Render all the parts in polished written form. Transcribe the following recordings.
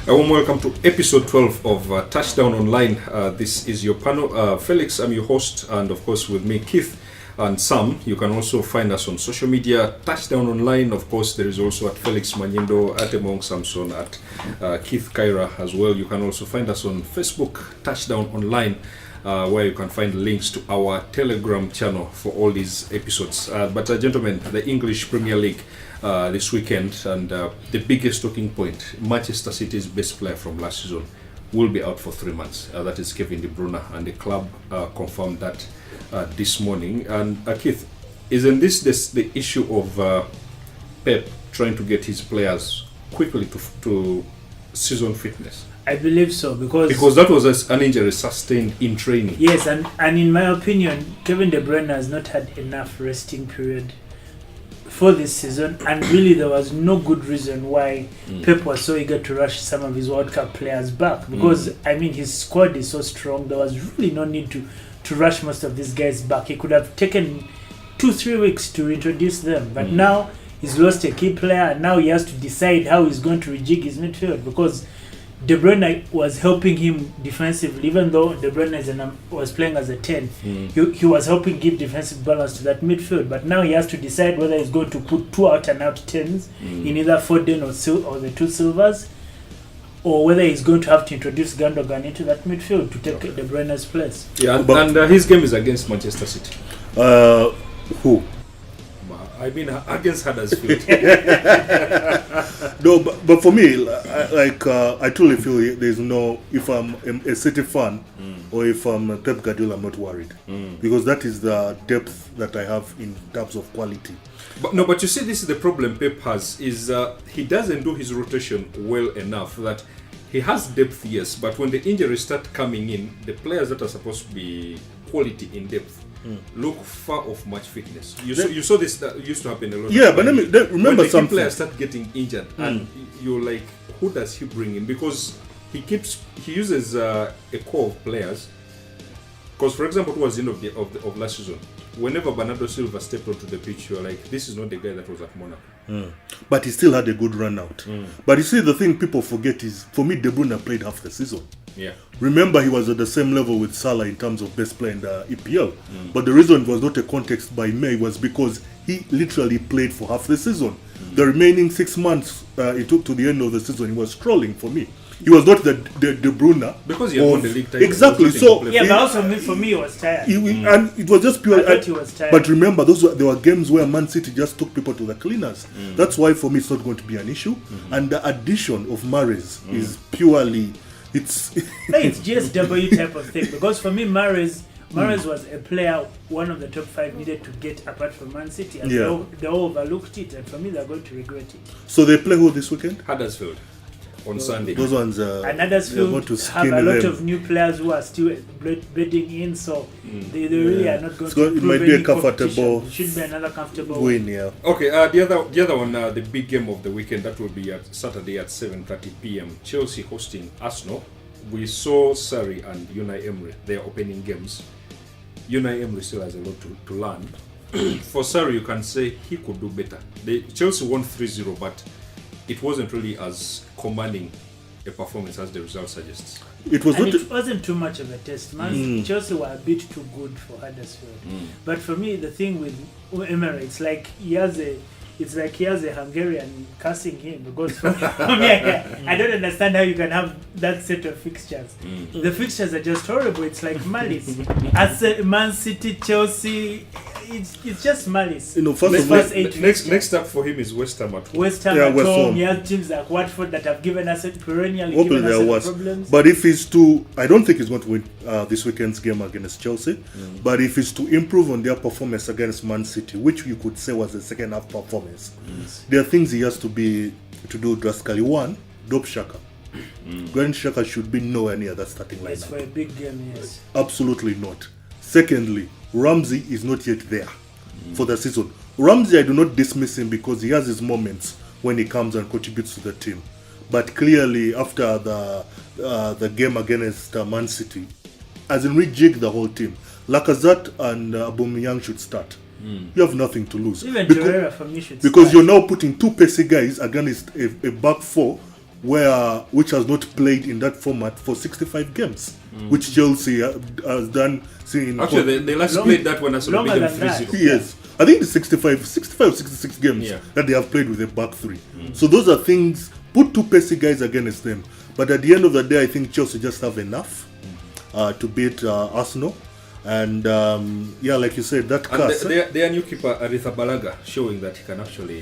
A warm welcome to episode 12 of Touchdown Online. This is your panel. Felix, I'm your host, and of course with me, Keith and Sam. You can also find us on social media, Touchdown Online. Of course, there is also at Felix Manyindo, at Emong Samson, at Keith Kaira as well. You can also find us on Facebook, Touchdown Online, where you can find links to our Telegram channel for all these episodes. But gentlemen, the English Premier League this weekend, and the biggest talking point, Manchester City's best player from last season will be out for 3 months. That is Kevin De Bruyne, and the club confirmed that this morning. And Keith, isn't this the issue of Pep trying to get his players quickly to season fitness? I believe so, because that was an injury sustained in training. Yes, and in my opinion, Kevin De Bruyne has not had enough resting period for this season, and really there was no good reason why Pep was so eager to rush some of his World Cup players back, because I mean his squad is so strong. There was really no need to rush most of these guys back. He could have taken 2-3 weeks to introduce them, but now he's lost a key player, and now he has to decide how he's going to rejig his midfield, because De Bruyne was helping him defensively. Even though De Bruyne was playing as a 10, he was helping give defensive balance to that midfield. But now he has to decide whether he's going to put two out-and-out 10s in either Foden or the two Silvers, or whether he's going to have to introduce Gundogan into that midfield to take De Bruyne's place. Yeah, and his game is against Manchester City. Who? I mean, against Huddersfield. No, but for me, I truly feel there's no, if I'm a City fan or if I'm Pep Guardiola, I'm not worried. Because that is the depth that I have in terms of quality. But you see, this is the problem Pep has, is he doesn't do his rotation well enough. That he has depth, yes, but when the injuries start coming in, the players that are supposed to be quality in depth look far off match fitness. You saw this that used to happen a lot. Yeah, but remember when something. The players start getting injured, and you're like, who does he bring in? Because he uses a core of players. Because, for example, towards the end of last season, whenever Bernardo Silva stepped onto the pitch, you're like, this is not the guy that was at Monaco. But he still had a good run out. But you see, the thing people forget is, for me, De Bruyne played half the season. Yeah. Remember, he was at the same level with Salah in terms of best player in the EPL. But the reason it was not a context by May was because he literally played for half the season. The remaining 6 months it took to the end of the season, he was strolling for me. He was not the De Bruyne. Because he had won the league title. Exactly. So yeah, but also for me, he was tired. And it was just pure. I thought he was tired. But remember, there were games where Man City just took people to the cleaners. That's why for me it's not going to be an issue. And the addition of Mahrez is purely, it's GSW type of thing. Because for me, Mahrez was a player one of the top 5 needed to get apart from Man City, and they all overlooked it, and for me they're going to regret it. So they play who this weekend? Huddersfield on Sunday. Those ones and Huddersfield have a lot of new players who are still bedding in, so they really are not going to it might be a comfortable, it should be another comfortable win. Yeah. Okay, the other one, the big game of the weekend, that will be at Saturday at 7:30 p.m. Chelsea hosting Arsenal. We saw Sarri and Unai Emery, their opening games. Unai Emery still has a lot to learn. For Sarri, you can say he could do better. Chelsea won 3-0, but it wasn't really as commanding a performance as the result suggests. It wasn't too much of a test. Chelsea were a bit too good for Huddersfield. But for me, the thing with Emery, it's like he has a Hungarian cursing him, because for me, I don't understand how you can have that set of fixtures. The fixtures are just horrible. It's like malice. As Man City, Chelsea, it's just malice. Next up for him is West Ham at home. West Ham at home. He has teams like Watford that have given us perennially problems. But if he's to, I don't think he's going to win this weekend's game against Chelsea. But if he's to improve on their performance against Man City, which you could say was the second half performance, there are things he has to do drastically. One, Dope Shaka. Granit Xhaka should be nowhere near that starting lineup. Yes, for a big game, yes. Absolutely not. Secondly, Ramsey is not yet there for the season. Ramsey, I do not dismiss him because he has his moments when he comes and contributes to the team. But clearly, after the game against Man City, as in rejig the whole team, Lacazette and Aubameyang should start. You have nothing to lose. Even Torreira for me should because start. You're now putting two pacey guys against a back four which has not played in that format for 65 games, which Chelsea has done. Actually, they last played that when Arsenal beat them 3-0. Yes. I think it's 65 66 games that they have played with a back three. So those are things, put two pacey guys against them. But at the end of the day, I think Chelsea just have enough to beat Arsenal. And like you said, that cast. Their new keeper, Aritha Balaga, showing that he can actually...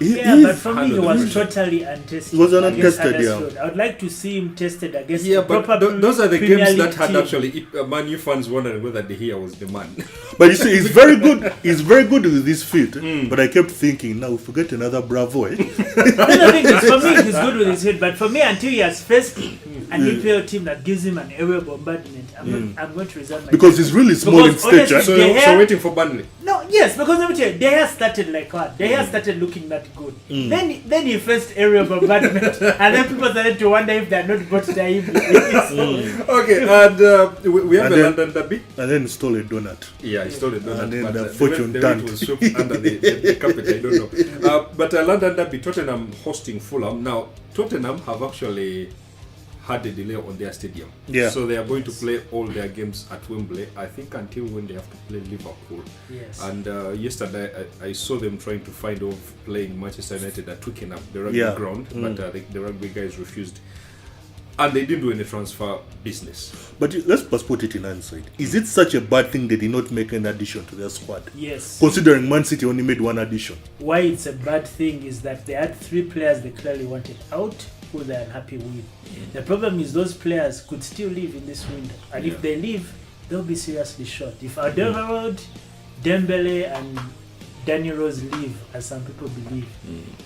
but for me, he was totally untested. He was untested, I would like to see him tested against but those are the games that had actually Man U fans wondering whether De Gea was the man. But you see, he's very good. He's very good with his feet. But I kept thinking, now we forget another Bravo. The thing is, for me, he's good with his feet. But for me, until he has faced an EPL team that gives him an aerial bombardment, I'm going to reserve my because he's really small in stature. So waiting for Burnley. No, yes, because let me tell you, De Gea started like that. De Gea started looking that good. Then he faced aerial bombardment, and then people started to wonder if they're not got to him. Okay, and we have a London derby. And then stole a donut. Yeah, he stole a donut. And then but the fortune the was swept under the carpet, I don't know. But London derby, Tottenham hosting Fulham. Now, Tottenham have actually had a delay on their stadium. So they are going to play all their games at Wembley, I think, until when they have to play Liverpool. Yes. And yesterday I saw them trying to find off playing Manchester United at Twickenham, the rugby ground, but the rugby guys refused. And they didn't do any transfer business. But let's put it in hindsight. Is it such a bad thing they did not make an addition to their squad? Yes. Considering Man City only made one addition. Why it's a bad thing is that they had 3 players they clearly wanted out, who they're unhappy with. The problem is those players could still leave in this window. And if they leave, they'll be seriously short. If Alderweireld, Dembele and Danny Rose leave, as some people believe,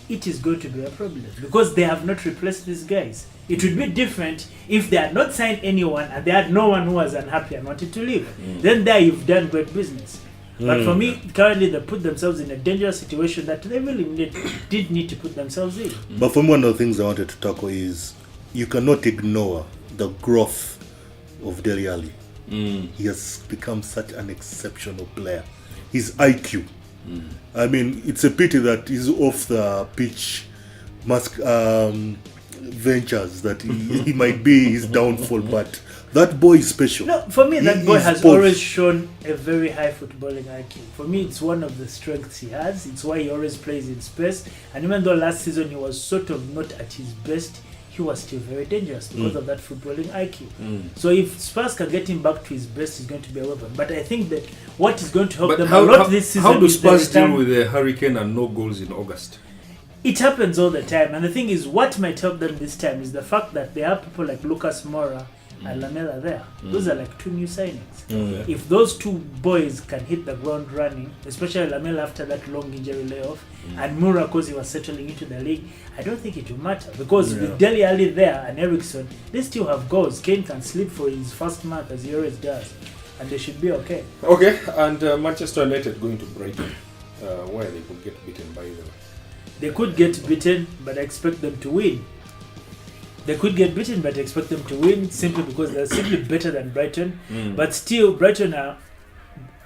it is going to be a problem because they have not replaced these guys. It would be different if they had not signed anyone and they had no one who was unhappy and wanted to leave. Then there you've done great business. But for me, currently they put themselves in a dangerous situation that they really did need to put themselves in. But for me, one of the things I wanted to tackle is you cannot ignore the growth of Dele Alli. He has become such an exceptional player. His IQ. I mean, it's a pity that he's off the pitch ventures that he might be his downfall, but that boy is special. No, for me, that boy has always shown a very high footballing IQ. For me, it's one of the strengths he has. It's why he always plays in space. And even though last season he was sort of not at his best, he was still very dangerous because of that footballing IQ. So if Spurs can get him back to his best, he's going to be a weapon. But I think that what is going to help them a lot this season how do Spurs deal with the hurricane and no goals in August? It happens all the time. And the thing is, what might help them this time is the fact that they have people like Lucas Moura and Lamela there. Those are like 2 new signings. If those 2 boys can hit the ground running, especially Lamela after that long injury layoff, and Moura because he was settling into the league, I don't think it will matter because with Dele Alli there and Eriksson, they still have goals. Kane can sleep for his first month as he always does, and they should be okay. Okay, and Manchester United going to Brighton, where they could get beaten by them. They could get beaten, but I expect them to win. They could get beaten, but I expect them to win simply because they're simply better than Brighton. But still, Brighton are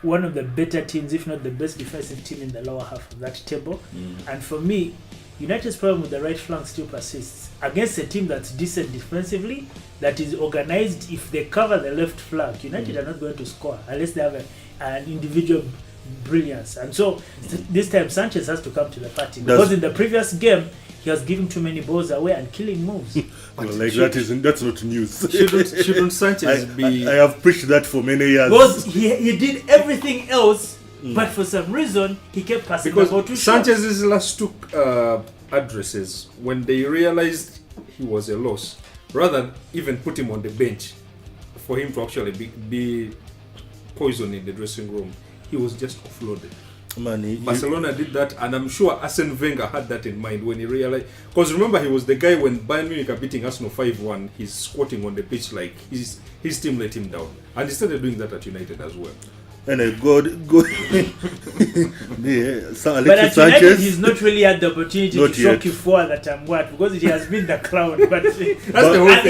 one of the better teams, if not the best defensive team in the lower half of that table. And for me, United's problem with the right flank still persists. Against a team that's decent defensively, that is organized, if they cover the left flank, United are not going to score unless they have an individual brilliance. And so this time Sanchez has to come to the party because in the previous game he was giving too many balls away and killing moves. Well, like that's not news. Shouldn't Sanchez be? I have preached that for many years. Because he did everything else, but for some reason he kept passing the ball too short. Sanchez's last 2 addresses, when they realized he was a loss, rather than even put him on the bench for him to actually be poisoned in the dressing room, he was just offloaded. Barcelona did that, and I'm sure Arsene Wenger had that in mind when he realized. Because remember, he was the guy when Bayern Munich are beating Arsenal 5-1, he's squatting on the pitch like his team let him down, and he started doing that at United as well. And a good. So but at United, he's not really had the opportunity to shock you for that because it has been the clown. But he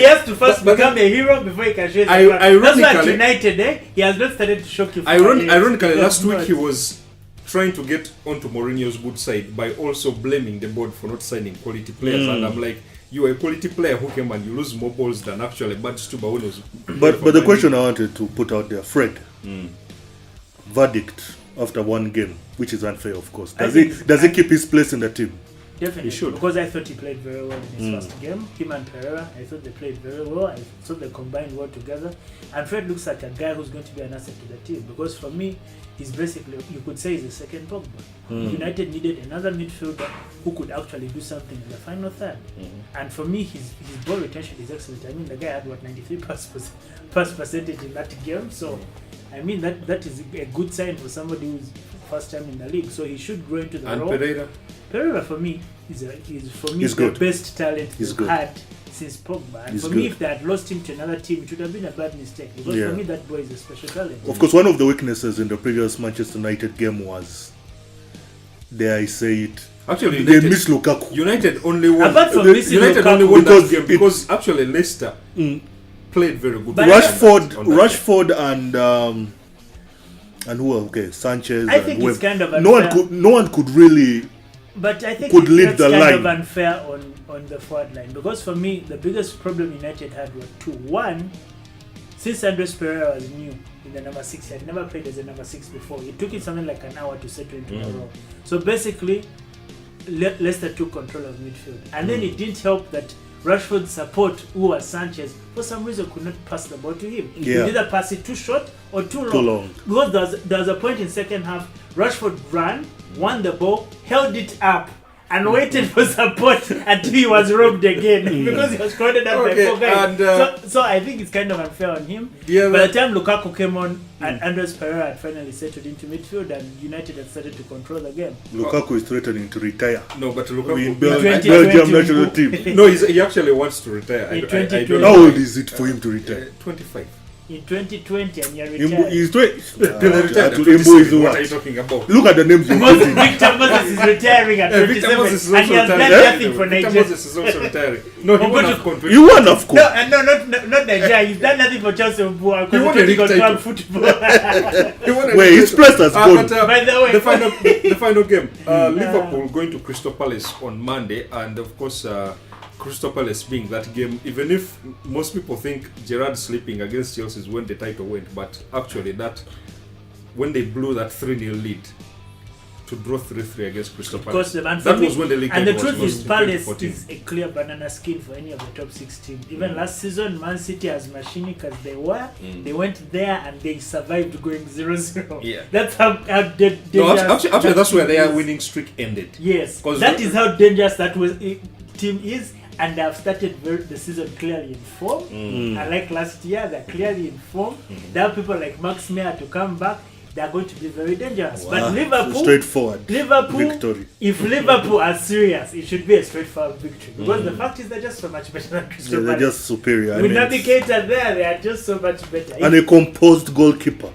has to first become a hero before he can show his That's why at United, he has not started to shock you. Ironically, last week he was trying to get onto Mourinho's good side by also blaming the board for not signing quality players. And I'm like, you are a quality player who came and you lose more balls than actually Batistuba when was. But the question I wanted to put out there, Fred, verdict after one game, which is unfair, of course. Does he keep his place in the team? Definitely, He should. because I thought he played very well in his first game. Him and Pereira, I thought they played very well. I thought they combined well together. And Fred looks like a guy who's going to be an asset to the team. Because for me, he's basically, you could say he's a second Pogba. United needed another midfielder who could actually do something in the final third. And for me, his ball retention is excellent. I mean, the guy had 93 pass percentage in that game. So, I mean, that is a good sign for somebody who's first time in the league. So he should grow into the role. Pereira for me is the best talent He's they've had since Pogba. And for me, if they had lost him to another team, it would have been a bad mistake. Because for me, that boy is a special talent. Of course, one of the weaknesses in the previous Manchester United game was, dare I say it, actually they missed Lukaku. United only won. Apart from missing United Lukaku, only won that game because actually Leicester played very good. But Rashford and who? Okay, Sanchez. I think it's kind of unfair. No one could really. But I think could lead that's the kind line. of unfair on the forward line, because for me the biggest problem United had were two. One, since Andres Pereira was new in the number 6, he had never played as a number 6 before. It took him something like an hour to settle into the role. So basically, Leicester took control of midfield, and then it didn't help that Rashford's support, who was Sanchez, for some reason could not pass the ball to him. He either pass it too short or too long. Because there was a point in second half, Rashford ran, won the ball, held it up, and waited for support until he was robbed again because he was crowded up by 4 guys. So I think it's kind of unfair on him. By the time Lukaku came on, and Andres Pereira had finally settled into midfield, and United had started to control the game. Lukaku is threatening to retire. No, but Lukaku in Belgium national team. No, he actually wants to retire. I don't How old is it for him to retire? 25. In 2020, and you're retired. He's What are you talking about? Look at the names you're putting. Victor Moses is retiring at 27, and he has done nothing for Victor Nigeria. Moses is also retiring. No, he won AFCON. You won, of course. No, not Nigeria. He's done nothing for Chelsea He won a league because title. football. Wait, his place has gone. By the way, the final game, Liverpool going to Crystal Palace on Monday, and of course, Crystal Palace being that game, even if most people think Gerrard sleeping against Chelsea is when the title went, but actually that when they blew that 3-0 lead to draw 3-3 against Crystal Palace, that was when the league and the title truth was is, Palace 2014. is a clear banana skin for any of the top 6 teams. Even last season, Man City, as machinic as they were, they went there and they survived going 0-0. Yeah. That's how dangerous. No, actually that's where their winning streak ended. Yes, that is how dangerous that team is. And they have started the season clearly in form. Unlike last year, they're clearly in form. They have people like Max Meyer to come back. They're going to be very dangerous. Wow. But Liverpool, straightforward victory. If Liverpool are serious, it should be a straightforward victory. Because the fact is they're just so much better than Crystal Palace. They're just superior. With Navigator there, they are just so much better. And a composed goalkeeper.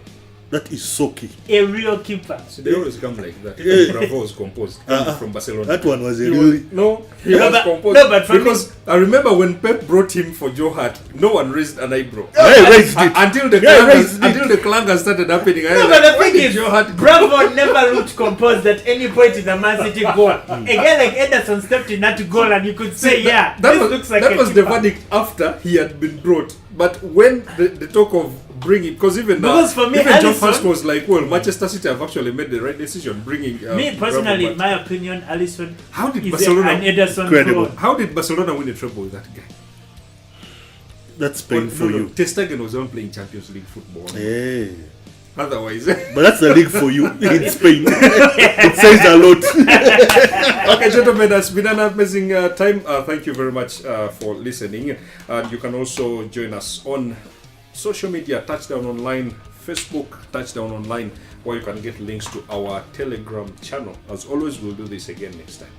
That is so key. A real keeper. So they always come like that. Bravo was composed from Barcelona. That one was a really... No, he was composed. No, but because I remember when Pep brought him for Joe Hart, no one raised an eyebrow. I raised it. Until the clangers started happening. No, but the thing is, Bravo never looked composed at any point in the Man City goal. A guy like Ederson stepped in that goal and you could say, that looks like that a was keeper. the verdict after he had been brought. But when the talk of bringing, because even for me, even John Alisson, First was like, well, Manchester City have actually made the right decision bringing. Me personally, in Bravo, my opinion, Alisson how did is Barcelona an Ederson credible? pro. How did Barcelona win a treble with that guy? That's Spain for you. Ter Stegen was on playing Champions League football. Hey. Otherwise, but that's the league for you in Spain. It says a lot. Okay, gentlemen, it's been an amazing time. Thank you very much for listening. You can also join us on social media, Touchdown Online, Facebook, Touchdown Online, where you can get links to our Telegram channel. As always, we'll do this again next time.